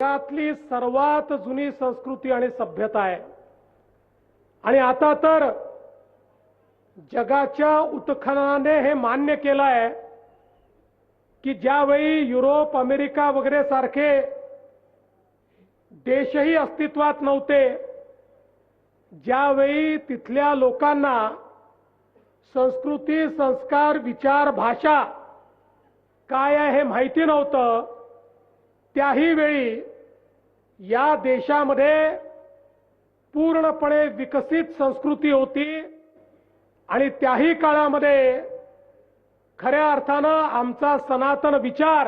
जगातली सर्वात जुनी संस्कृती आणि सभ्यता आहे। आणि आता तर जगाच्या उत्खननाने हे मान्य केलं आहे की ज्यावेळी युरोप, अमेरिका वगैरे सारखे देशही अस्तित्वात नव्हते, ज्यावेळी तिथल्या लोकांना संस्कृती, संस्कार, विचार, भाषा काय आहे हे माहिती नव्हतं, त्याही वेळी या देशामध्ये पूर्णपणे विकसित संस्कृती होती आणि त्याही काळामध्ये खऱ्या अर्थानं आमचा सनातन विचार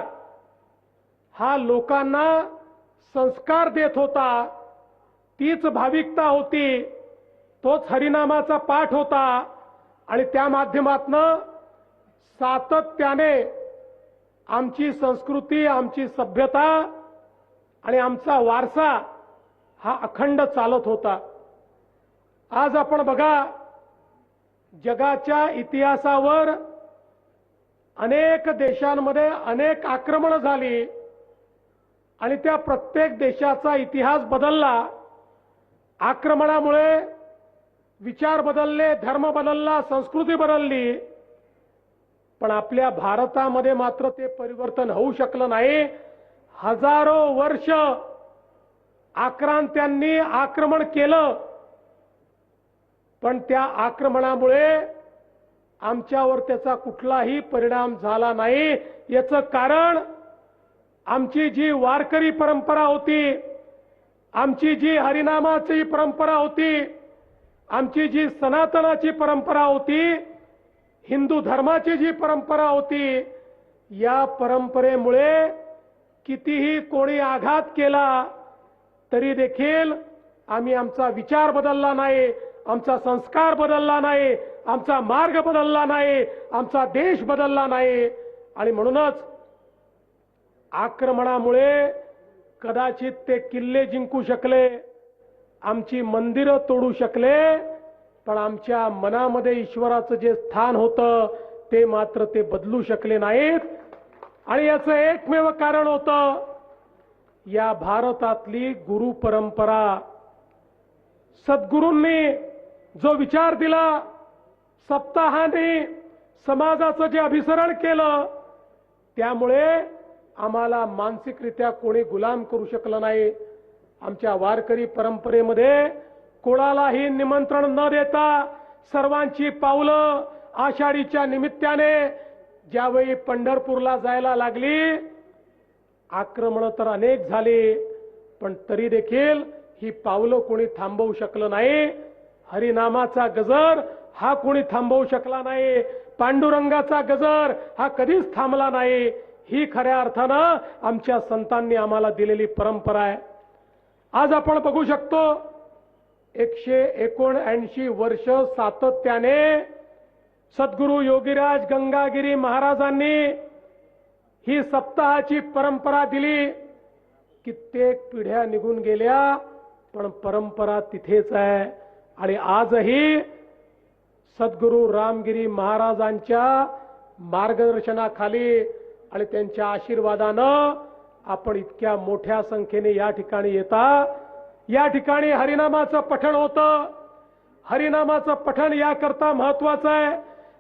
हा लोकांना संस्कार देत होता, तीच भाविकता होती, तोच हरिनामाचा पाठ होता आणि त्या माध्यमातनं सातत्याने आमची संस्कृती, आमची सभ्यता आणि आमचा वारसा हा अखंड चालत होता। आज आपण बघा, जगाच्या इतिहासावर अनेक देशांमध्ये अनेक आक्रमण झाली आणि त्या प्रत्येक देशाचा इतिहास बदलला। आक्रमणामुळे विचार बदलले, धर्म बदलला, संस्कृती बदलली, पण आपल्या भारतामध्ये मात्र ते परिवर्तन होऊ शकलं नाही। हजारो वर्ष आक्रांत्यांनी आक्रमण केलं, पण त्या आक्रमणामुळे आमच्यावर त्याचा कुठलाही परिणाम झाला नाही। याचं कारण आमची जी वारकरी परंपरा होती, आमची जी हरिनामाची परंपरा होती, आमची जी सनातनाची परंपरा होती, हिंदू धर्माची जी परंपरा होती, या परंपरेमुळे कितीही कोणी आघात केला तरी देखील आम्ही आमचा विचार बदलला नाही, आमचा संस्कार बदलला नाही, आमचा मार्ग बदलला नाही, आमचा देश बदलला नाही। आणि म्हणूनच आक्रमणामुळे कदाचित ते किल्ले जिंकू शकले, आमची मंदिरं तोडू शकले, पण आमच्या मनामध्ये ईश्वराचं जे स्थान होतं ते मात्र ते बदलू शकले नाहीत। आणि याचं एकमेव कारण होतं या भारतातली गुरु परंपरा। सद्गुरूंनी जो विचार दिला, सप्ताहाने समाजाचं जे अभिसरण केलं, त्यामुळे आम्हाला मानसिकरित्या कोणी गुलाम करू शकलं नाही। आमच्या वारकरी परंपरेमध्ये कोणालाही निमंत्रण न देता सर्वांची पावलं आषाढीच्या निमित्ताने ज्यावेळी पंढरपूरला जायला लागली, आक्रमण तर अनेक झाली, पण तरी देखील ही पावलं कोणी थांबवू शकलं नाही। हरिनामाचा गजर हा कोणी थांबवू शकला नाही, पांडुरंगाचा गजर हा कधीच थांबला नाही। ही खऱ्या अर्थानं आमच्या संतांनी आम्हाला दिलेली परंपरा आहे। आज आपण बघू शकतो 179 वर्ष सातत्याने सद्गुरू योगीराज गंगागिरी महाराजांनी ही सप्ताहाची परंपरा दिली। कित्येक पिढ्या निघून गेल्या, पण परंपरा तिथेच आहे। आणि आजही सद्गुरू रामगिरी महाराजांच्या मार्गदर्शनाखाली आणि त्यांच्या आशीर्वादानं आपण इतक्या मोठ्या संख्येने या ठिकाणी येता। या ठिकाणी हरिनामाचं पठण होतं। हरिनामाचं पठण याकरता महत्वाचं आहे,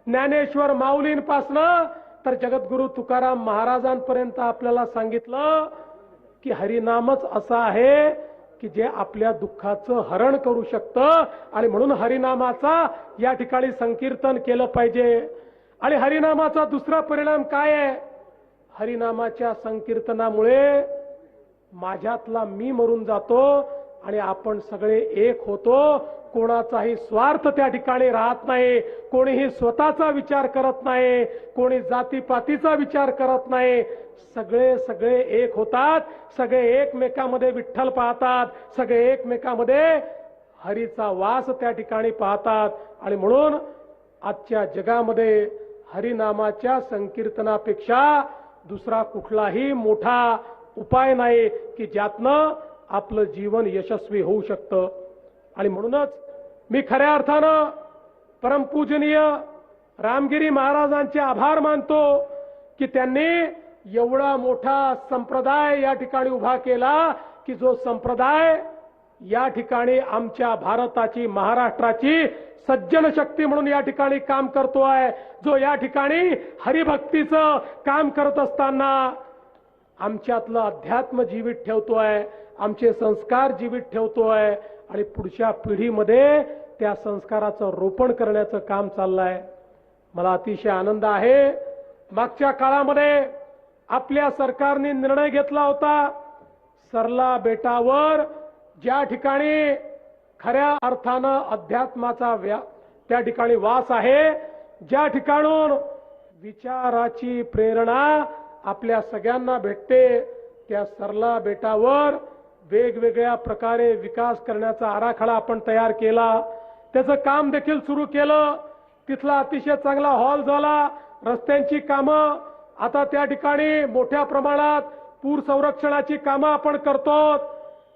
ज्ञानेश्वर माऊलींपासनं तर जगद्गुरु तुकाराम महाराजांपर्यंत आपल्याला सांगितलं की हरिनामच असं आहे की जे आपल्या दुःखाचं हरण करू शकतं। आणि म्हणून हरिनामाचा या ठिकाणी संकीर्तन केलं पाहिजे। आणि हरिनामाचा दुसरा परिणाम काय आहे? हरिनामाच्या संकीर्तनामुळे माझ्यातला मी मरून जातो आणि आपण सगळे एक होतो। कोणाचाही स्वार्थ त्या ठिकाणी राहत नाही, कोणीही स्वतःचा विचार करत नाही, कोणी जातीपातीचा विचार करत नाही। सगळे एक होतात, सगळे एकमेकांमध्ये विठ्ठल पाहतात, सगळे एकमेकांमध्ये हरीचा वास त्या ठिकाणी पाहतात। आणि म्हणून आजच्या जगामध्ये हरिनामाच्या संकीर्तनापेक्षा दुसरा कुठलाही मोठा उपाय नाही की ज्यातनं आपलं जीवन यशस्वी होऊ शकतं। आणि म्हणूनच मी खऱ्या अर्थानं परमपूजनीय रामगिरी महाराजांचे आभार मानतो की त्यांनी एवढा मोठा संप्रदाय या ठिकाणी उभा केला की जो संप्रदाय या ठिकाणी आमच्या भारताची महाराष्ट्राची सज्जन शक्ती म्हणून या ठिकाणी काम करतोय, जो या ठिकाणी हरिभक्तीचं काम करत असताना आमच्यातलं अध्यात्म जीवित ठेवतोय, आमचे संस्कार जीवित ठेवतोय आणि पुढच्या पिढीमध्ये त्या संस्काराचं रोपण करण्याचं काम चाललंय। मला अतिशय आनंद आहे, मागच्या काळामध्ये आपल्या सरकारने निर्णय घेतला होता, सरला बेटावर ज्या ठिकाणी खऱ्या अर्थानं अध्यात्माचा त्या ठिकाणी वास आहे, ज्या ठिकाणून विचाराची प्रेरणा आपल्या सगळ्यांना भेटते, त्या सरला बेटावर वेगवेगळ्या प्रकारे विकास करण्याचा आराखडा आपण तयार केला, त्याचं काम देखील सुरू केलं। तिथला अतिशय चांगला हॉल झाला, रस्त्यांची कामं आता त्या ठिकाणी मोठ्या प्रमाणात पूर संरक्षणाची कामं आपण करतो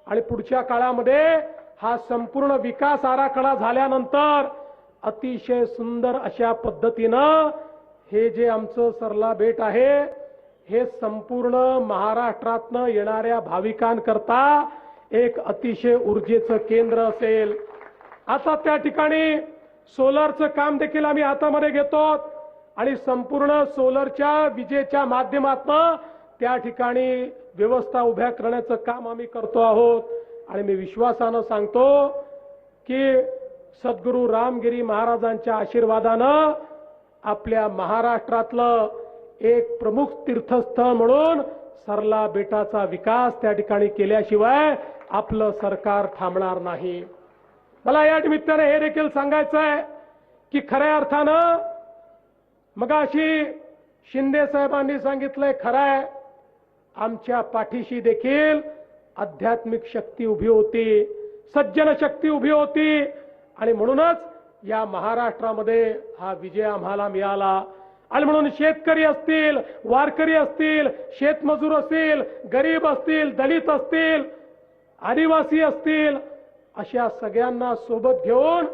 आणि पुढच्या काळामध्ये हा संपूर्ण विकास आराखडा झाल्यानंतर अतिशय सुंदर अशा पद्धतीनं हे जे आमचं सरला बेट आहे हे संपूर्ण महाराष्ट्रातनं येणाऱ्या भाविकांकरता एक अतिशय ऊर्जेचं केंद्र असेल। आता त्या ठिकाणी सोलरचं काम देखील आम्ही हातामध्ये घेतो आणि संपूर्ण सोलरच्या विजेच्या माध्यमातून त्या ठिकाणी व्यवस्था उभ्या करण्याचं काम आम्ही करतो आहोत आणि मी विश्वासानं सांगतो की सद्गुरू रामगिरी महाराजांच्या आशीर्वादानं आपल्या महाराष्ट्रातलं एक प्रमुख तीर्थस्थळ म्हणून सरला बेटाचा विकास त्या ठिकाणी केल्याशिवाय आपलं सरकार थांबणार नाही। मला या निमित्ताने हे देखील सांगायचं आहे की खऱ्या अर्थानं मगाशी शिंदे साहेबांनी सांगितलंय, खरं आहे, आमच्या पाठीशी देखील आध्यात्मिक शक्ती उभी होती, सज्जन शक्ती उभी होती आणि म्हणूनच या महाराष्ट्रामध्ये हा विजय आम्हाला मिळाला। आणि म्हणून शेतकरी असतील, वारकरी असतील, शेतमजूर असतील, गरीब असतील, दलित असतील, आदिवासी असतील, अशा सगळ्यांना सोबत घेऊन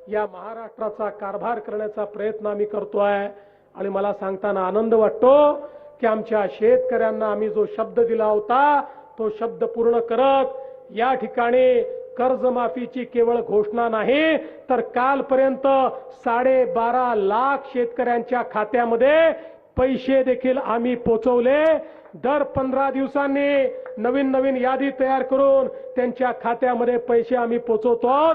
या महाराष्ट्राचा कारभार करण्याचा प्रयत्न आम्ही करतोय आणि मला सांगताना आनंद वाटतो की आमच्या शेतकऱ्यांना आम्ही जो शब्द दिला होता तो शब्द पूर्ण करत या ठिकाणी कर्जमाफीची केवळ घोषणा नाही तर कालपर्यंत 12.5 लाख शेतकऱ्यांच्या खात्यामध्ये पैसे देखील आम्ही पोहोचवले। दर 15 दिवसांनी नवीन यादी तयार करून त्यांच्या खात्यामध्ये पैसे आम्ही पोहोचवतो।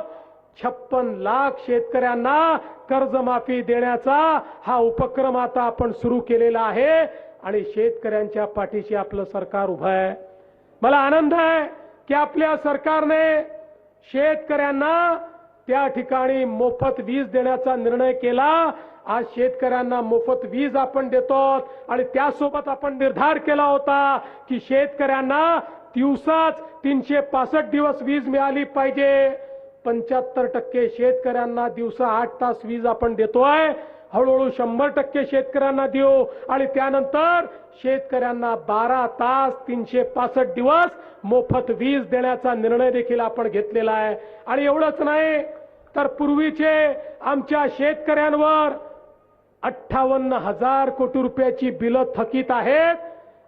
56 लाख शेतकऱ्यांना कर्जमाफी देण्याचा हा उपक्रम आता आपण सुरू केलेला आहे आणि शेतकऱ्यांच्या पाठीशी आपलं सरकार उभं आहे। मला आनंद आहे की आपल्या सरकारने शेतकऱ्यांना त्या ठिकाणी मोफत वीज देण्याचा निर्णय केला। आज शेतकऱ्यांना मोफत वीज आपण देतो आणि त्यासोबत आपण निर्धार केला होता की शेतकऱ्यांना दिवसाच 365 दिवस वीज मिळाली पाहिजे। 75% शेतकऱ्यांना दिवसा 8 तास वीज आपण देतोय, हळूहळू 100% शेतकऱ्यांना देऊ आणि त्यानंतर शेतकऱ्यांना 12 तास 365 दिवस मोफत वीज देण्याचा निर्णय देखील आपण घेतलेला आहे। आणि एवढंच नाही तर पूर्वीचे आमच्या शेतकऱ्यांवर 58,000 कोटी रुपयाची बिलं थकीत आहेत।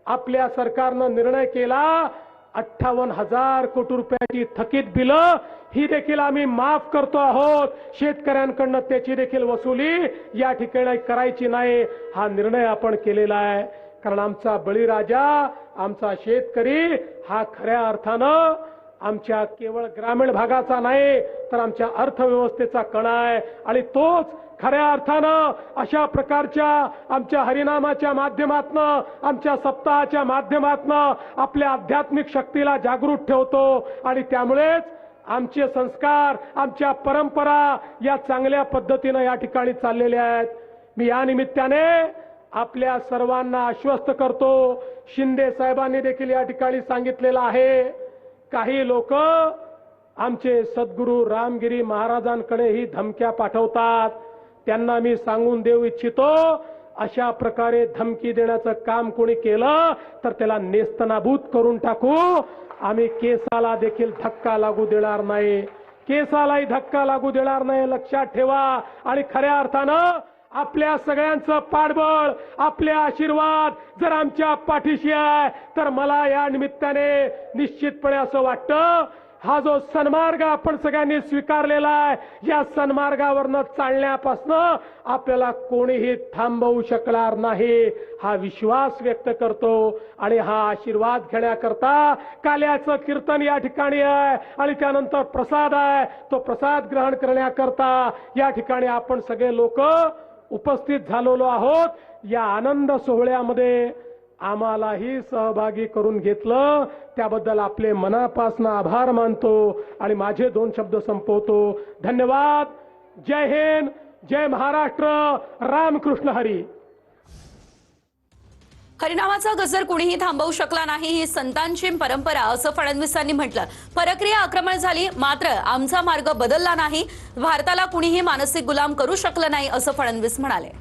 आपल्या सरकारनं निर्णय केला 58,000 कोटी रुपयाची थकीत बिलं ही देखील आम्ही माफ करतो आहोत। शेतकऱ्यांकडून त्याची देखील वसुली या ठिकाणी करायची नाही हा निर्णय आपण केलेला आहे। कारण आमचा बळीराजा आमचा शेतकरी हा खऱ्या अर्थानं आमच्या केवळ ग्रामीण भागाचा नाही तर आमच्या अर्थव्यवस्थेचा कणा आहे आणि तोच खऱ्या अर्थानं अशा प्रकारच्या आमच्या हरिनामाच्या माध्यमातनं आमच्या सप्ताहाच्या माध्यमातनं आपल्या आध्यात्मिक शक्तीला जागृत ठेवतो आणि त्यामुळेच आमचे संस्कार आमच्या परंपरा या चांगल्या पद्धतीने या ठिकाणी चाललेल्या आहेत। मी या निमित्ताने आपल्या सर्वांना आश्वस्त करतो, शिंदे साहेबांनी देखील या ठिकाणी सांगितलेलं आहे, काही लोक आमचे सद्गुरू रामगिरी महाराजांकडे ही धमक्या पाठवतात, त्यांना मी सांगून देऊ इच्छितो अशा प्रकारे धमकी देण्याचं काम कोणी केलं तर त्याला नेस्तनाबूत करून टाकू। आम्ही केसाला देखील धक्का लागू देणार नाही, केसालाही धक्का लागू देणार नाही, लक्षात ठेवा। आणि खऱ्या अर्थानं आपल्या सगळ्यांचं पाठबळ, आपले आशीर्वाद जर आमच्या पाठीशी आहे तर मला या निमित्ताने निश्चितपणे असं वाटतं, हा जो सन्मार्ग आपण सगळ्यांनी स्वीकारलेला आहे, या सन्मार्गावरनं चालण्यापासनं आपल्याला कोणीही थांबवू शकणार नाही, हा विश्वास व्यक्त करतो. आणि हा आशीर्वाद घेण्याकरता काल्याचं कीर्तन या ठिकाणी आहे आणि त्यानंतर प्रसाद आहे. तो प्रसाद ग्रहण करण्याकरता या ठिकाणी आपण सगळे लोक उपस्थित झालेलो आहोत. या आनंद सोहळ्यामध्ये आम्हालाही सहभागी करून घेतलं, त्याबद्दल आपले मनापासून आभार मानतो आणि माझे 2 शब्द संपवतो. धन्यवाद. जय हिंद, जय महाराष्ट्र, रामकृष्ण हरी. हरिनामाचा गजर कुणीही थांबवू शकला नाही, ही संतांची परंपरा असं फडणवीसांनी म्हटलं. परक्रिया आक्रमण झाली मात्र आमचा मार्ग बदलला नाही. भारताला कुणीही मानसिक गुलाम करू शकलं नाही असं फडणवीस म्हणाले.